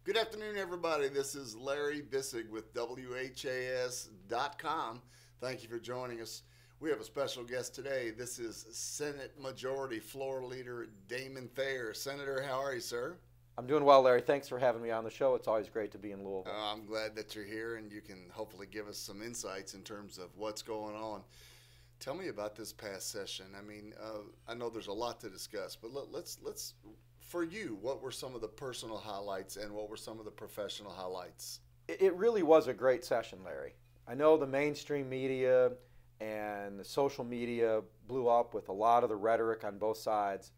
Good afternoon, everybody. This is Larry Bissig with WHAS.com. Thank you for joining us. We have a special guest today. This is Senate Majority Floor Leader Damon Thayer. Senator, how are you, sir? I'm doing well, Larry. Thanks for having me on the show. It's always great to be in Louisville. I'm glad that you're here, and you can hopefully give us some insights in terms of what's going on. Tell me about this past session. I mean, I know there's a lot to discuss, but let's for you, what were some of the personal highlights and what were some of the professional highlights? It really was a great session, Larry. I know the mainstream media and the social media blew up with a lot of the rhetoric on both sides,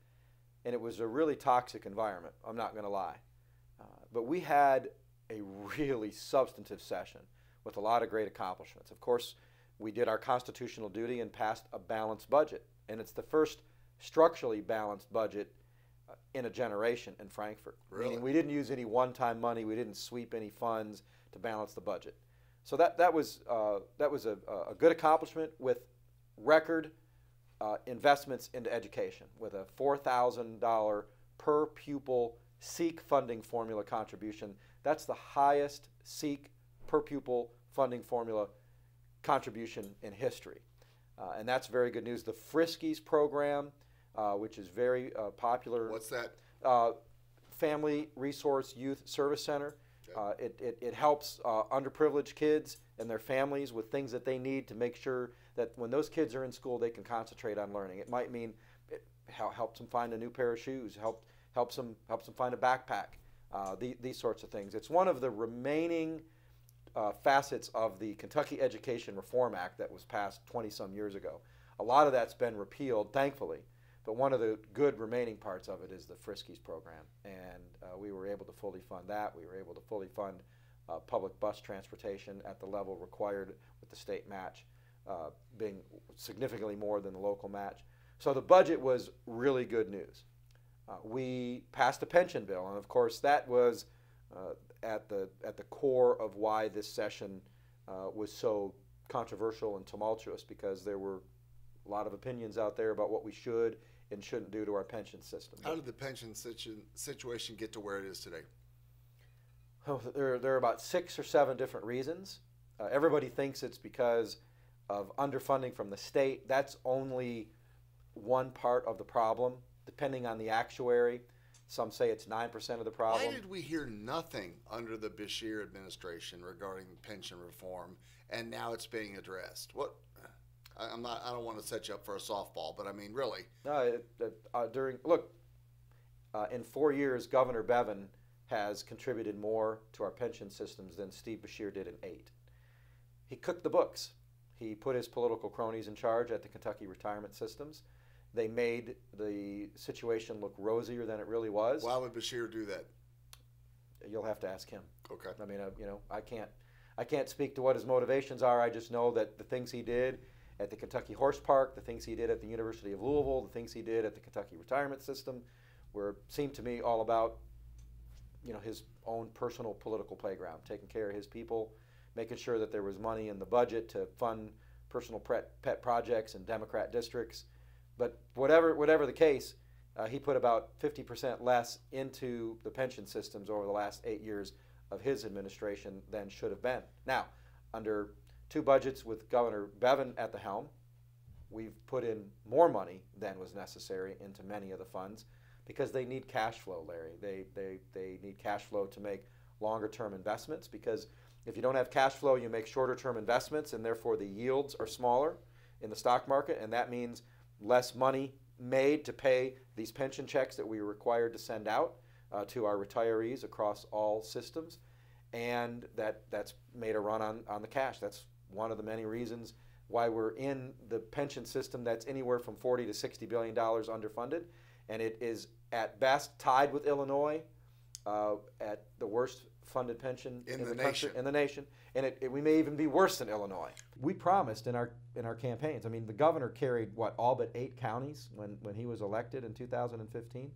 and it was a really toxic environment, I'm not going to lie. But we had a really substantive session with a lot of great accomplishments. Of course, we did our constitutional duty and passed a balanced budget, and it's the first structurally balanced budget in a generation in Frankfort. Really? Meaning we didn't use any one-time money, we didn't sweep any funds to balance the budget. So that was a good accomplishment with record investments into education, with a $4,000 per pupil SEEK funding formula contribution. That's the highest SEEK per pupil funding formula contribution in history. And that's very good news. The Friskies program, which is very popular. What's that? Family Resource Youth Service Center. Okay. It helps underprivileged kids and their families with things that they need to make sure that when those kids are in school, they can concentrate on learning. It might mean it helps them find a new pair of shoes, helps them find a backpack, these sorts of things. It's one of the remaining facets of the Kentucky Education Reform Act that was passed 20-some years ago. A lot of that's been repealed, thankfully, but one of the good remaining parts of it is the Friskies program, and we were able to fully fund that. We were able to fully fund public bus transportation at the level required with the state match being significantly more than the local match. So the budget was really good news. We passed a pension bill, and of course that was at the core of why this session was so controversial and tumultuous, because there were a lot of opinions out there about what we should and shouldn't do to our pension system. How did the pension situation get to where it is today? Oh, there are about 6 or 7 different reasons. Everybody thinks it's because of underfunding from the state. That's only one part of the problem, depending on the actuary. Some say it's 9% of the problem. Why did we hear nothing under the Beshear administration regarding pension reform, and now it's being addressed? What? I don't want to set you up for a softball, but I mean, really. In 4 years, Governor Bevin has contributed more to our pension systems than Steve Beshear did in 8. He cooked the books. He put his political cronies in charge at the Kentucky retirement systems. They made the situation look rosier than it really was. Why would Beshear do that? You'll have to ask him. Okay. I mean, I can't speak to what his motivations are. I just know that the things he did at the Kentucky Horse Park, the things he did at the University of Louisville, the things he did at the Kentucky retirement system, seemed to me all about, his own personal political playground, taking care of his people, making sure that there was money in the budget to fund personal pet projects in Democrat districts. But whatever the case, he put about 50% less into the pension systems over the last 8 years of his administration than should have been. Now, under 2 budgets with Governor Bevin at the helm, we've put in more money than was necessary into many of the funds because they need cash flow, Larry. They need cash flow to make longer-term investments, because if you don't have cash flow, you make shorter-term investments, and therefore the yields are smaller in the stock market, and that means less money made to pay these pension checks that we are required to send out to our retirees across all systems, and that's made a run on the cash. That's one of the many reasons why we're in the pension system that's anywhere from $40 to $60 billion underfunded, and it is at best tied with Illinois at the worst funded pension in the nation, and we may even be worse than Illinois. We promised in our campaigns. I mean, the governor carried all but 8 counties when he was elected in 2015.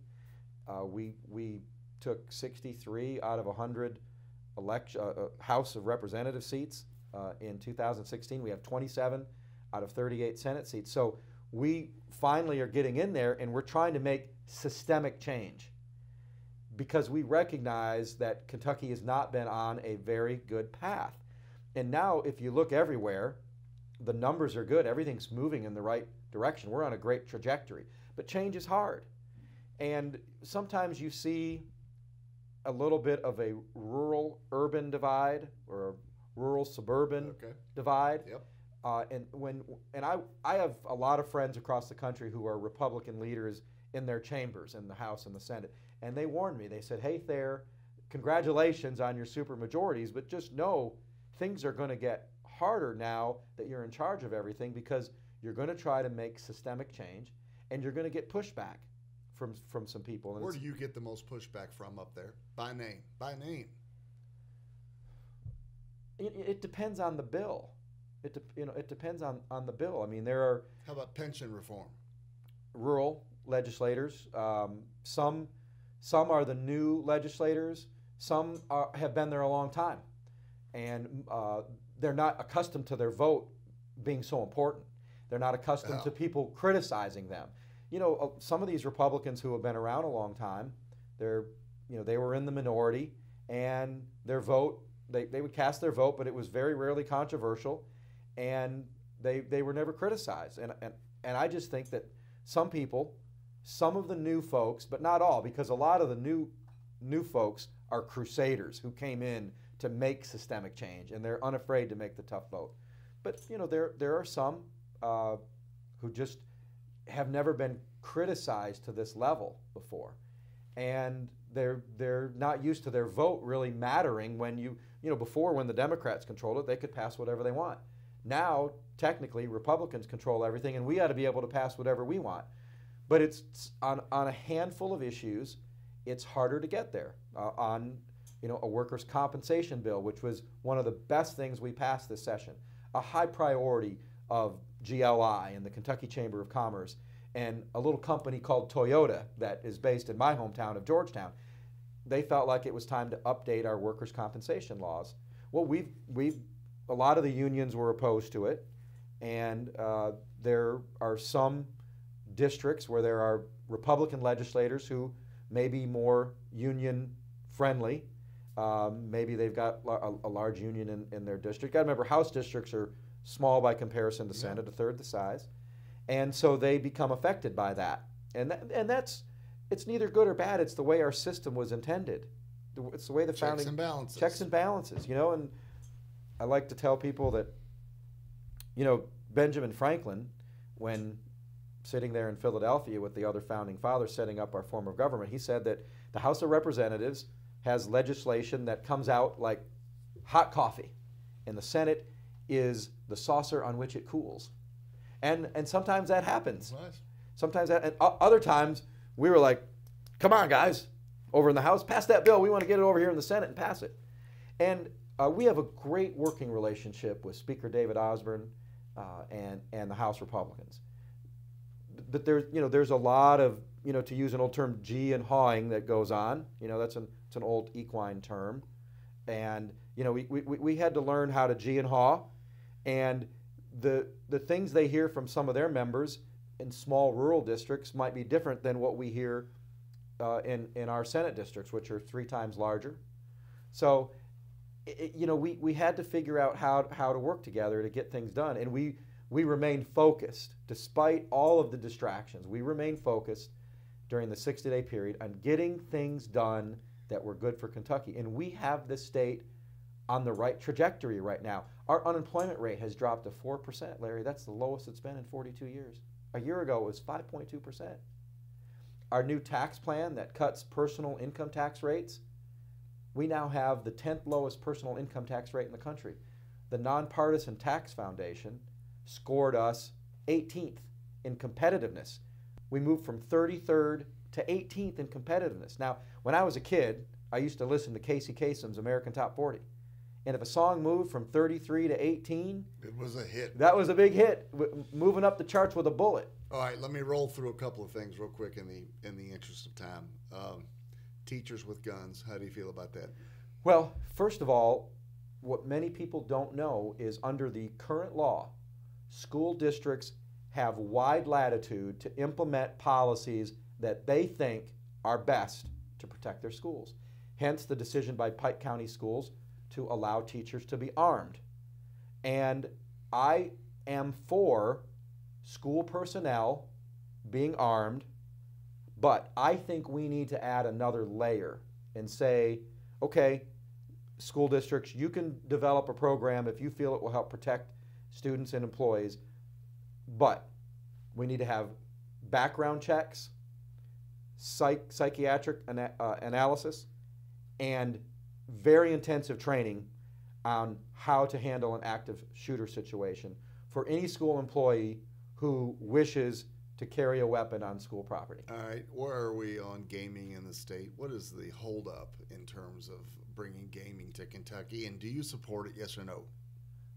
We took 63 out of 100 House of Representative seats. In 2016, we have 27 out of 38 Senate seats. So we finally are getting in there, and we're trying to make systemic change. because we recognize that Kentucky has not been on a very good path. And now, if you look everywhere, the numbers are good. Everything's moving in the right direction. We're on a great trajectory. But change is hard. And sometimes you see a little bit of a rural-urban divide or a rural-suburban divide. Yep. And I have a lot of friends across the country who are Republican leaders in their chambers, in the House and the Senate. And they warned me. They said, hey, Thayer, congratulations on your supermajorities, but just know things are going to get harder now that you're in charge of everything, because you're going to try to make systemic change and you're going to get pushback from some people. And where do you get the most pushback from up there? By name. By name. It depends on the bill. It depends on the bill. I mean, there are... How about pension reform? Rural legislators. Some are the new legislators. Some have been there a long time. And they're not accustomed to their vote being so important. They're not accustomed to people criticizing them. You know, some of these Republicans who have been around a long time, they were in the minority, and their vote, they would cast their vote, but it was very rarely controversial, and they were never criticized. And I just think that some people, some of the new folks, but not all, because a lot of the new folks are crusaders who came in to make systemic change, and they're unafraid to make the tough vote. But there are some who just have never been criticized to this level before, and they're not used to their vote really mattering. When before, when the Democrats controlled it, they could pass whatever they want. Now, technically, Republicans control everything, and we ought to be able to pass whatever we want. But it's on a handful of issues, it's harder to get there. On a workers' compensation bill, which was one of the best things we passed this session, a high priority of GLI and the Kentucky Chamber of Commerce, and a little company called Toyota that is based in my hometown of Georgetown. They felt like it was time to update our workers' compensation laws. Well, a lot of the unions were opposed to it, and there are some districts where there are Republican legislators who may be more union-friendly. Maybe they've got a large union in their district. Got to remember, House districts are small by comparison to Senate, a third the size, and so they become affected by that. And it's neither good or bad. It's the way our system was intended. It's the way the founding checks and balances. And I like to tell people that Benjamin Franklin, when sitting there in Philadelphia with the other founding fathers setting up our form of government, he said that the House of Representatives has legislation that comes out like hot coffee, and the Senate is the saucer on which it cools. And sometimes that happens. Nice. Sometimes that, and other times we were like, come on, guys, over in the House, pass that bill. We want to get it over here in the Senate and pass it. And we have a great working relationship with Speaker David Osborne and the House Republicans. But there's a lot of, to use an old term, gee and hawing that goes on. It's an old equine term. And, we had to learn how to gee and haw. And the things they hear from some of their members in small rural districts might be different than what we hear in our Senate districts, which are 3 times larger. So, we had to figure out how to work together to get things done. And we remained focused, despite all of the distractions. We remained focused during the 60-day period on getting things done that were good for Kentucky. And we have the state on the right trajectory right now. Our unemployment rate has dropped to 4%, Larry. That's the lowest it's been in 42 years. A year ago, it was 5.2%. Our new tax plan that cuts personal income tax rates, we now have the 10th lowest personal income tax rate in the country. The Nonpartisan Tax Foundation scored us 18th in competitiveness. We moved from 33rd to 18th in competitiveness. Now, when I was a kid, I used to listen to Casey Kasem's American Top 40. And if a song moved from 33 to 18, it was a hit. That was a big hit, moving up the charts with a bullet. All right, let me roll through a couple of things real quick in the interest of time. Teachers with guns, how do you feel about that? Well, first of all, what many people don't know is under the current law, school districts have wide latitude to implement policies that they think are best to protect their schools. Hence the decision by Pike County Schools to allow teachers to be armed. And I am for school personnel being armed, but I think we need to add another layer and say, okay, school districts, you can develop a program if you feel it will help protect students and employees, but we need to have background checks, psychiatric analysis, and very intensive training on how to handle an active shooter situation for any school employee who wishes to carry a weapon on school property. All right, where are we on gaming in the state? What is the holdup in terms of bringing gaming to Kentucky, and do you support it, yes or no?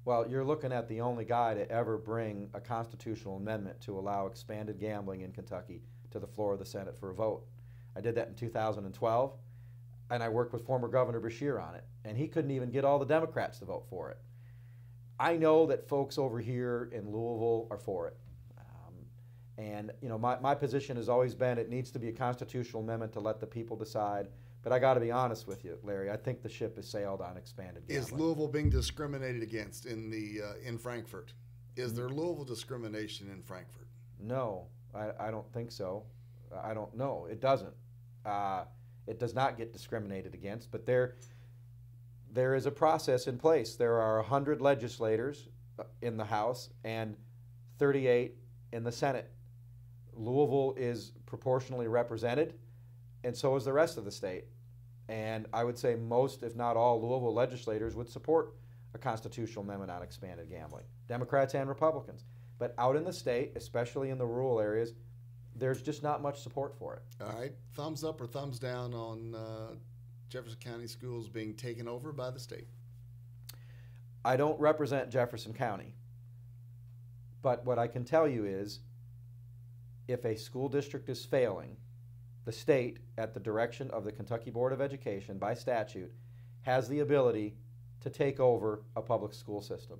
Well, you're looking at the only guy to ever bring a constitutional amendment to allow expanded gambling in Kentucky to the floor of the Senate for a vote. I did that in 2012, and I worked with former Governor Beshear on it, and he couldn't even get all the Democrats to vote for it. I know that folks over here in Louisville are for it. And you know, my position has always been it needs to be a constitutional amendment to let the people decide. But I got to be honest with you, Larry. I think the ship has sailed on expanded gambling. Is Louisville being discriminated against in Frankfort? Is there Louisville discrimination in Frankfort? No, I don't think so. I don't know. It doesn't. It does not get discriminated against. But there is a process in place. There are 100 legislators in the House and 38 in the Senate. Louisville is proportionally represented, and so is the rest of the state. And I would say most, if not all, Louisville legislators would support a constitutional amendment on expanded gambling, Democrats and Republicans. But out in the state, especially in the rural areas, there's just not much support for it. All right, thumbs up or thumbs down on Jefferson County schools being taken over by the state? I don't represent Jefferson County, but what I can tell you is if a school district is failing, the state, at the direction of the Kentucky Board of Education by statute, has the ability to take over a public school system.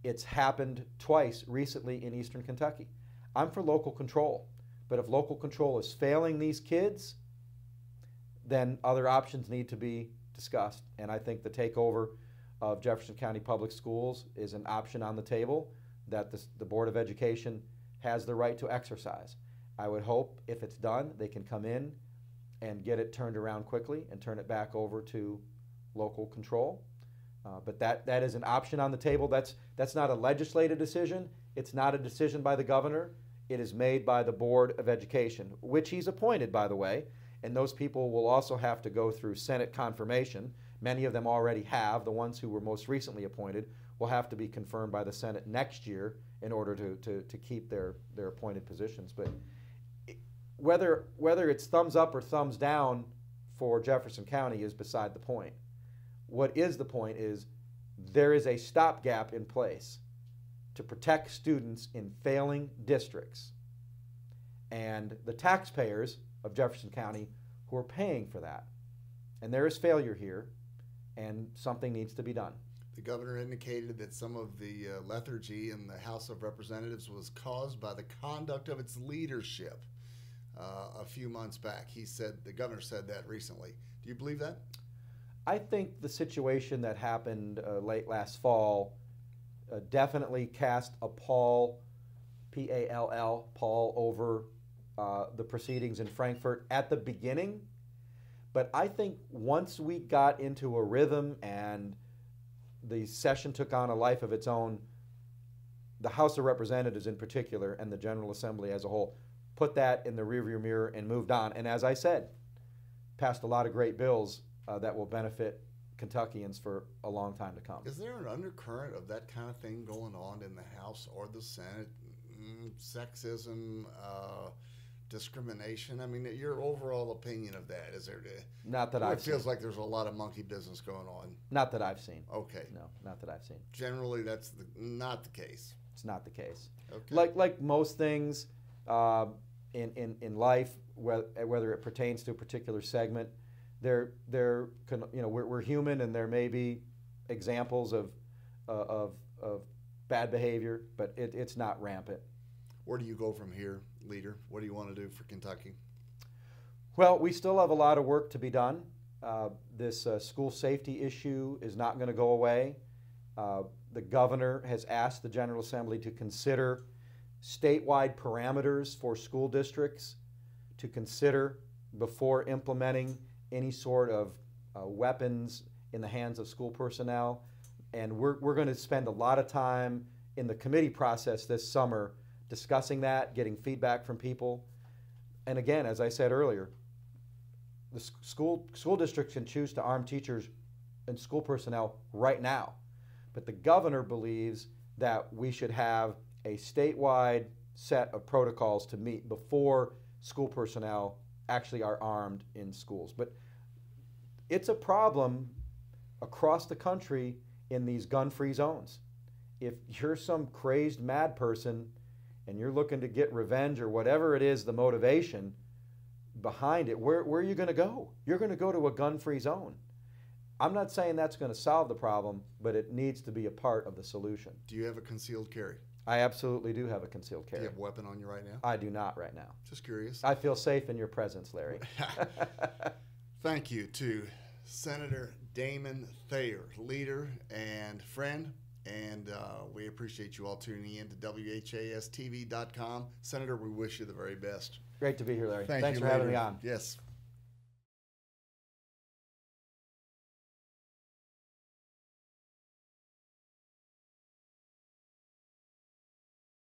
It's happened twice recently in Eastern Kentucky. I'm for local control, but if local control is failing these kids, then other options need to be discussed. And I think the takeover of Jefferson County Public Schools is an option on the table that the Board of Education has the right to exercise. I would hope if it's done, they can come in and get it turned around quickly and turn it back over to local control. But that is an option on the table. That's not a legislative decision. It's not a decision by the governor. It is made by the Board of Education, which he's appointed, by the way. And those people will also have to go through Senate confirmation. Many of them already have. The ones who were most recently appointed will have to be confirmed by the Senate next year in order to keep their appointed positions. But whether it's thumbs up or thumbs down for Jefferson County is beside the point. What is the point is there is a stopgap in place to protect students in failing districts and the taxpayers of Jefferson County who are paying for that. And there is failure here, and something needs to be done. The governor indicated that some of the lethargy in the House of Representatives was caused by the conduct of its leadership a few months back. The governor said that recently. Do you believe that? I think the situation that happened late last fall definitely cast a pall, P-A-L-L, pall over the proceedings in Frankfort at the beginning. But I think once we got into a rhythm and the session took on a life of its own, the House of Representatives in particular and the General Assembly as a whole put that in the rearview mirror and moved on. And as I said, passed a lot of great bills that will benefit Kentuckians for a long time to come. Is there an undercurrent of that kind of thing going on in the House or the Senate? Sexism, discrimination? I mean, your overall opinion of that, is there? Not that I've seen. It feels like there's a lot of monkey business going on. Not that I've seen. Okay. No, not that I've seen. Generally, that's not the case. It's not the case. Okay. Like most things in life, whether it pertains to a particular segment, we're human, and there may be examples of bad behavior, but it's not rampant. Where do you go from here, leader? What do you want to do for Kentucky? Well, we still have a lot of work to be done. This school safety issue is not going to go away. The governor has asked the General Assembly to consider statewide parameters for school districts to consider before implementing any sort of weapons in the hands of school personnel. And we're going to spend a lot of time in the committee process this summer discussing that, getting feedback from people. And again, as I said earlier, the school districts can choose to arm teachers and school personnel right now. But the governor believes that we should have a statewide set of protocols to meet before school personnel actually are armed in schools. But it's a problem across the country in these gun-free zones. If you're some crazed mad person and you're looking to get revenge or whatever it is, the motivation behind it, where are you going to go? You're going to go to a gun-free zone. I'm not saying that's going to solve the problem, but it needs to be a part of the solution. Do you have a concealed carry? I absolutely do have a concealed carry. Do you have a weapon on you right now? I do not right now. Just curious. I feel safe in your presence, Larry. Thank you to Senator Damon Thayer, leader and friend, and we appreciate you all tuning in to WHASTV.com. Senator, we wish you the very best. Great to be here, Larry. Thanks for having me on. Yes.